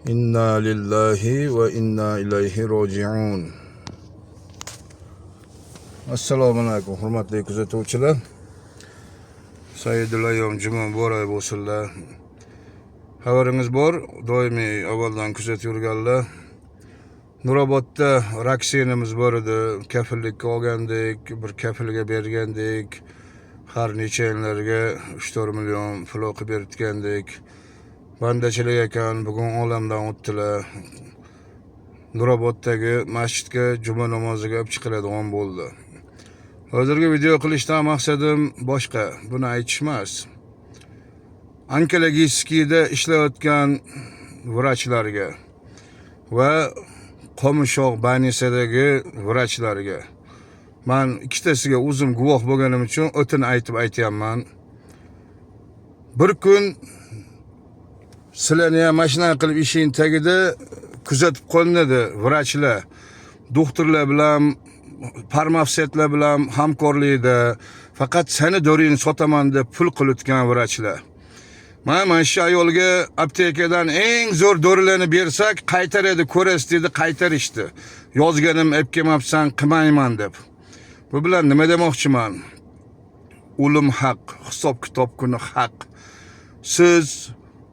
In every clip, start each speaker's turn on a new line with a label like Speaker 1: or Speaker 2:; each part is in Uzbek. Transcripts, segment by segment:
Speaker 1: İnna lillahi ve inna ilayhi roji'un. Assalomu alaykum, hurmatli kuzatuvchilar. Sayyidul ayyom juma boray bo'lsinlar. Xabaringiz bor, doimiy avvaldan kuzatib yurganlar. Nurobodda vaksinamiz bor edi, kafillikka olgandik, bir kafilga bergandik. Har nechalarga 3-4 million pul qilib bergandik. Bandachilik ekan, bugun olamdan o'tdilar. Nuroboddagi masjidga juma namoziga olib chiqiladigan bo'ldi. Hozirgi video qilishdan maqsadim boshqa, buni aytish emas. Onkologiyada ishlayotgan vrachlarga va Qo'mishoq banisadagi vrachlarga men ikkitasiga o'zim guvoh bo'lganim uchun o'tin aytib aytayapman. Bir kun sizlarni ham mashina qilib ishing tagida kuzatib qo'linadi vrachlar, doktorlar bilan, farmatsevtlar bilan hamkorlikda faqat seni dorini sotaman deb pul qilayotgan vrachlar. Mana shu ayolga aptekadan eng zo'r dorilarni bersak, qaytaradi, ko'rasiz dedi, qaytarishdi. Yozganim olib kelmabsan, qilmayman deb. Bu bilan nima demoqchiman? O'lim haq, hisob kitob kuni haq. Siz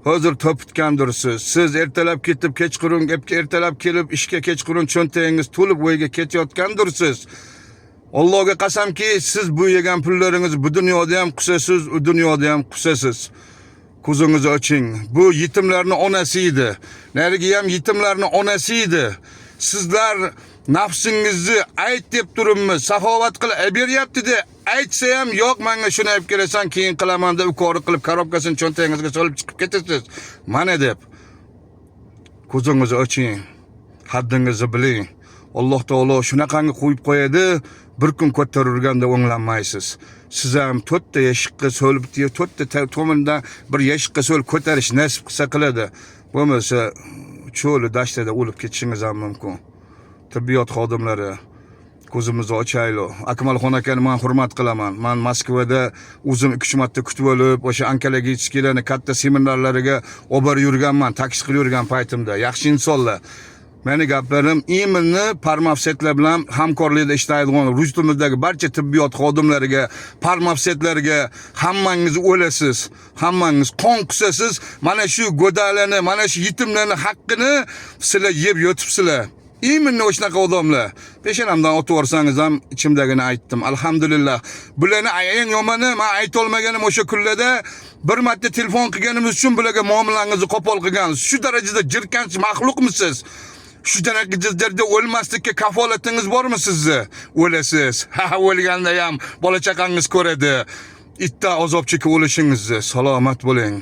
Speaker 1: hozir topitgandirsiz. Siz ertalab ketib, kechqurun ertalab kelib, ishga kechqurun cho'ntagingiz to'lib o'yga ketayotgandirsiz. Allohga qasamki, siz bu yegan pullaringiz bu dunyoda ham qusasiz, u dunyoda ham qusasiz. Ko'zingizni oching. Bu yetimlarning onasi edi. Narigi ham yetimlarning onasi edi. Sizlar nafsingizni ayt deb turibmiz, saxovat qilib beryapti-da, aytsa ham yo'q, menga shuni olib kelasan, keyin qilaman deb ukori qilib korobkasini cho'ntagingizga solib chiqib ketasiz. Mana deb. Ko'zingizni oching. Haddingizni biling. Alloh taolo shunaqangi qo'yib qo'yadi, bir kun ko'tarilganda o'nglanmaysiz. Siz ham 4 ta yashiqqa so'lib, 4 ta to'mindan bir yashiqqa so'lib ko'tarish nasib qilsa qiladi. Bo'lmasa cho'li dashtada o'lib ketishingiz ham mumkin. Tibbiyot xodimlari, ko'zimizni ochaylik. Akmalxon akani men hurmat qilaman. Men Moskvada o'zim 2 marta kutib olib, o'sha onkologiylarni katta seminarlariga olib yurganman, taksiz qilib yurgan paytimda. Yaxshi insonlar. Meni gaplarim imonni farmatsevtlar bilan hamkorlikda ishlaydigan Rujtimizdagi barcha tibbiyot xodimlariga, farmatsevtlarga hammangiz o'lasiz, hammangiz qon qusasiz. Mana shu go'dalarni, mana shu yetimlarning haqqini sizlar yeb yotibsizlar. İminni o'shanaqa odamlar. Peshanamdan otib yorsangiz ham ichimdagini aytdim. Alhamdulillah. Bularni eng yomoni men ayta olmaganim o'sha kunlarda bir marta telefon qilganimiz uchun bularga muomalangizni qo'pol qilgansiz. Shu darajada jirkanch maxluqmisiz? Shu darajada o'lmaslikka kafolatingiz bormi sizni? O'lasiz. Ha, o'lganda ham bola chaqangiz ko'radi. Itda azob chekib o'lishingizni. Salomat bo'ling.